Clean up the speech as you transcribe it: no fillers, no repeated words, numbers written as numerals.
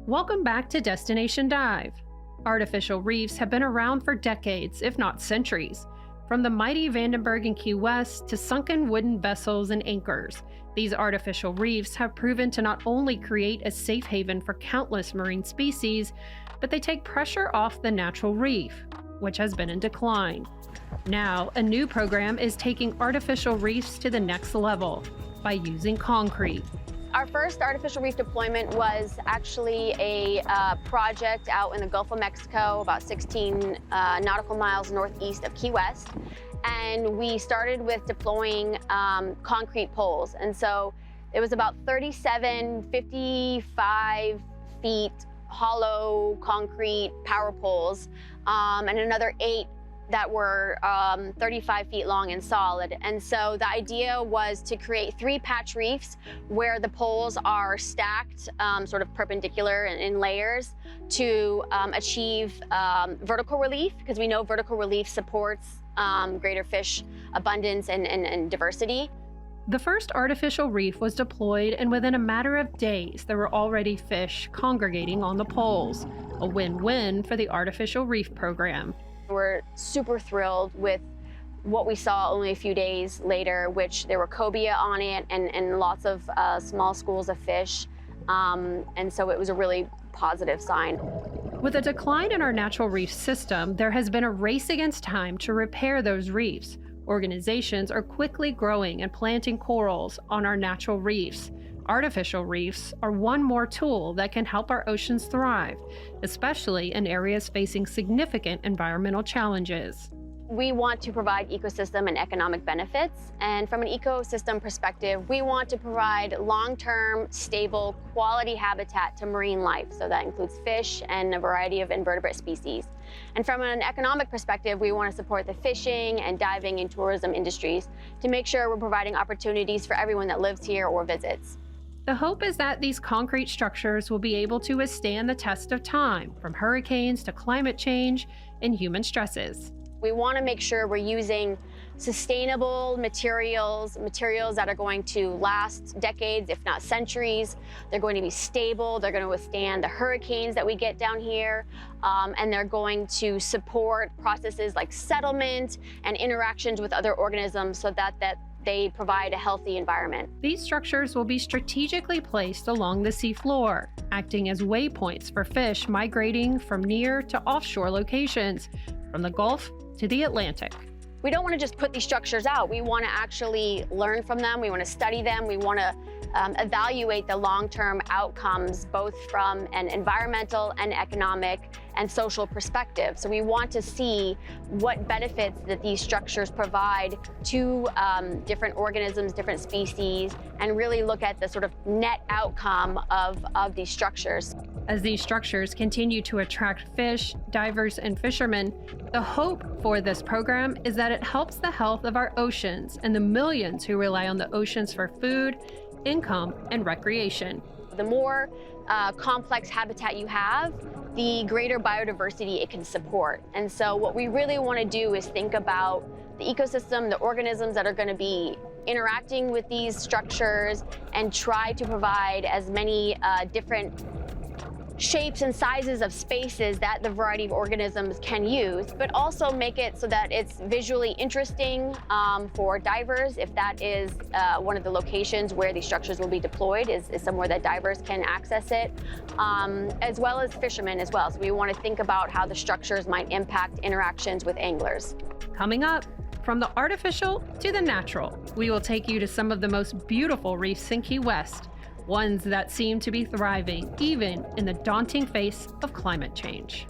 Welcome back to Destination Dive. Artificial reefs have been around for decades, if not centuries. From the mighty Vandenberg in Key West to sunken wooden vessels and anchors, these artificial reefs have proven to not only create a safe haven for countless marine species, but they take pressure off the natural reef, which has been in decline. Now, a new program is taking artificial reefs to the next level by using concrete. Our first artificial reef deployment was actually a project out in the Gulf of Mexico, about 16 nautical miles northeast of Key West. And we started with deploying concrete poles. And so it was about 55 feet hollow concrete power poles, and another 8 that were 35 feet long and solid. And so the idea was to create 3 patch reefs where the poles are stacked sort of perpendicular in layers to achieve vertical relief, because we know vertical relief supports greater fish abundance and diversity. The first artificial reef was deployed, and within a matter of days, there were already fish congregating on the poles, a win-win for the artificial reef program. We're super thrilled with what we saw only a few days later, which there were cobia on it and lots of small schools of fish. And so it was a really positive sign. With a decline in our natural reef system, there has been a race against time to repair those reefs. Organizations are quickly growing and planting corals on our natural reefs. Artificial reefs are one more tool that can help our oceans thrive, especially in areas facing significant environmental challenges. We want to provide ecosystem and economic benefits. And from an ecosystem perspective, we want to provide long-term, stable, quality habitat to marine life. So that includes fish and a variety of invertebrate species. And from an economic perspective, we want to support the fishing and diving and tourism industries to make sure we're providing opportunities for everyone that lives here or visits. The hope is that these concrete structures will be able to withstand the test of time, from hurricanes to climate change and human stresses. We want to make sure we're using sustainable materials that are going to last decades, if not centuries. They're going to be stable, they're going to withstand the hurricanes that we get down here, and they're going to support processes like settlement and interactions with other organisms so that they provide a healthy environment. These structures will be strategically placed along the seafloor, acting as waypoints for fish migrating from near to offshore locations, from the Gulf to the Atlantic. We don't want to just put these structures out. We want to actually learn from them. We want to study them. We want to evaluate the long-term outcomes, both from an environmental and economic and social perspective. So we want to see what benefits that these structures provide to different organisms, different species, and really look at the sort of net outcome of these structures. As these structures continue to attract fish, divers, and fishermen, the hope for this program is that it helps the health of our oceans and the millions who rely on the oceans for food, income, and recreation. The more complex habitat you have, the greater biodiversity it can support. And so what we really want to do is think about the ecosystem, the organisms that are going to be interacting with these structures, and try to provide as many different shapes and sizes of spaces that the variety of organisms can use, but also make it so that it's visually interesting for divers. If that is one of the locations where these structures will be deployed, is somewhere that divers can access it, as well as fishermen as well. So we want to think about how the structures might impact interactions with anglers. Coming up, from the artificial to the natural, we will take you to some of the most beautiful reefs in Key West, ones that seem to be thriving even in the daunting face of climate change.